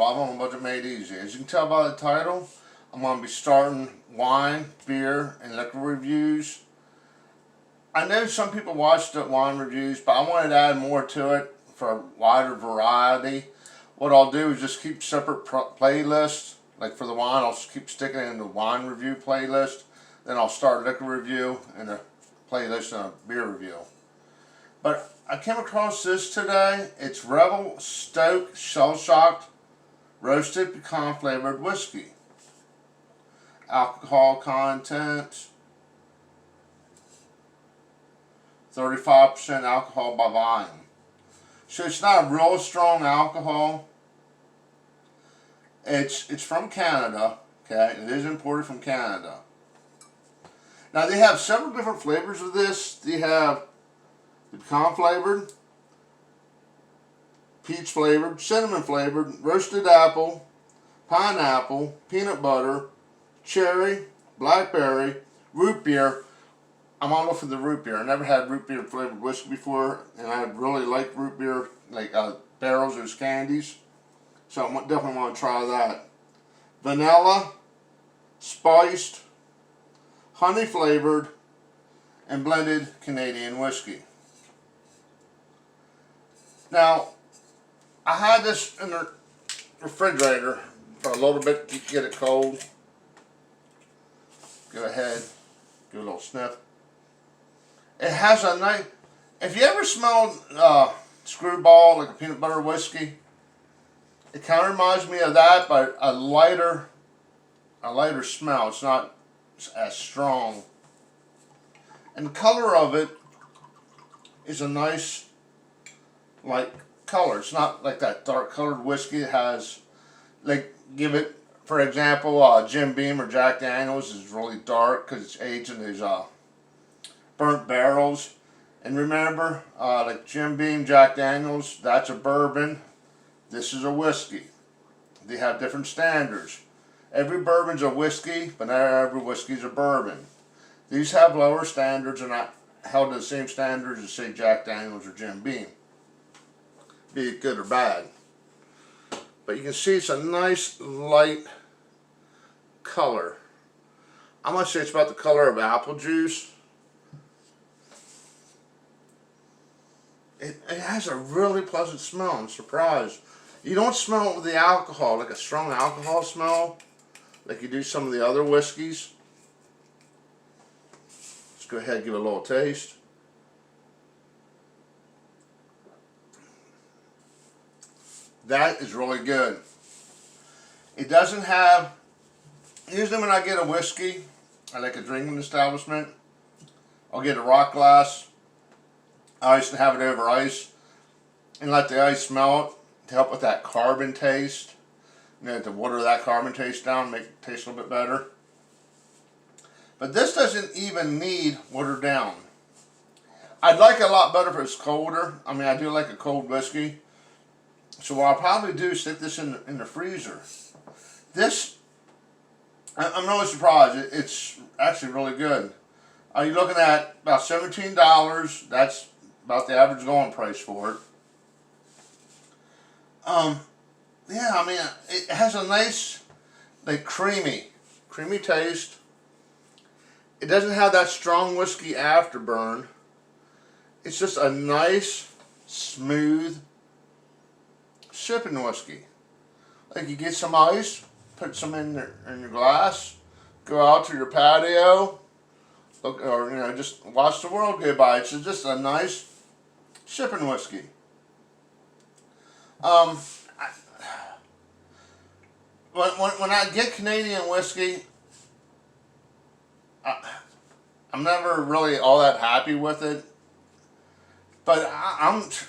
Survival on a Budget Made Easy. As you can tell by the title, I'm going to be starting wine, beer, and liquor reviews. I know some people watch the wine reviews, but I wanted to add more to it for a wider variety. What I'll do is just keep separate playlists. Like for the wine, I'll keep sticking it in the wine review playlist. Then I'll start liquor review and a playlist and a beer review. But I came across this today. It's Revel Stoke Shell-Shocked Roasted Pecan Flavored Whiskey. Alcohol content, 35% alcohol by volume. So it's not a real strong alcohol. It's from Canada, okay? It is imported from Canada. Now they have several different flavors of this. They have the pecan flavored, peach flavored, cinnamon flavored, roasted apple, pineapple, peanut butter, cherry, blackberry, root beer. I'm all for the root beer. I never had root beer flavored whiskey before, and I really like root beer, like barrels or candies. So I definitely want to try that. Vanilla, spiced, honey flavored, and blended Canadian whiskey. Now, I had this in the refrigerator for a little bit to get it cold. Go ahead, give it a little sniff. It has a nice, if you ever smelled Screwball, like a peanut butter whiskey, it kind of reminds me of that, but a lighter smell. It's not as strong. And the color of it is a nice, light color. It's not like that dark colored whiskey. It has, like, give it, for example, Jim Beam or Jack Daniels is really dark because it's aged in these burnt barrels. And remember, like Jim Beam, Jack Daniels, that's a bourbon. This is a whiskey. They have different standards. Every bourbon's a whiskey, but not every whiskey's a bourbon. These have lower standards and not held to the same standards as, say, Jack Daniels or Jim Beam. Be it good or bad. But you can see it's a nice light color. I'm going to say it's about the color of apple juice. It has a really pleasant smell. I'm surprised. You don't smell it with the alcohol, like a strong alcohol smell, like you do some of the other whiskeys. Let's go ahead and give it a little taste. That is really good. It doesn't have, usually when I get a whiskey, I like a drinking establishment, I'll get a rock glass, ice, and have it over ice, and let the ice melt to help with that carbon taste. You know, to water that carbon taste down, make it taste a little bit better. But this doesn't even need watered down. I'd like it a lot better if it's colder. I mean, I do like a cold whiskey. So what I'll probably do is stick this in the freezer. This, I'm really surprised. It's actually really good. You're looking at about $17. That's about the average going price for it. Yeah, I mean, it has a nice, like, creamy taste. It doesn't have that strong whiskey afterburn. It's just a nice, smooth sipping whiskey. Like, you get some ice, put some in your glass, go out to your patio, look, or just watch the world go by. It's just a nice sipping whiskey. When I get Canadian whiskey, I'm never really all that happy with it. But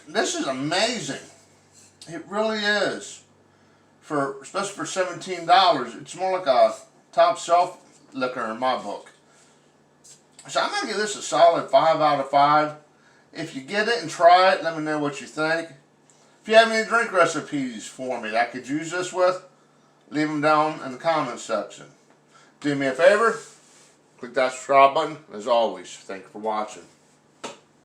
this is amazing. It really is. Especially for $17, it's more like a top shelf liquor in my book. So I'm gonna give this a solid 5 out of 5. If you get it and try it, let me know what you think. If you have any drink recipes for me that I could use this with, leave them down in the comments section. Do me a favor, click that subscribe button. As always, thank you for watching.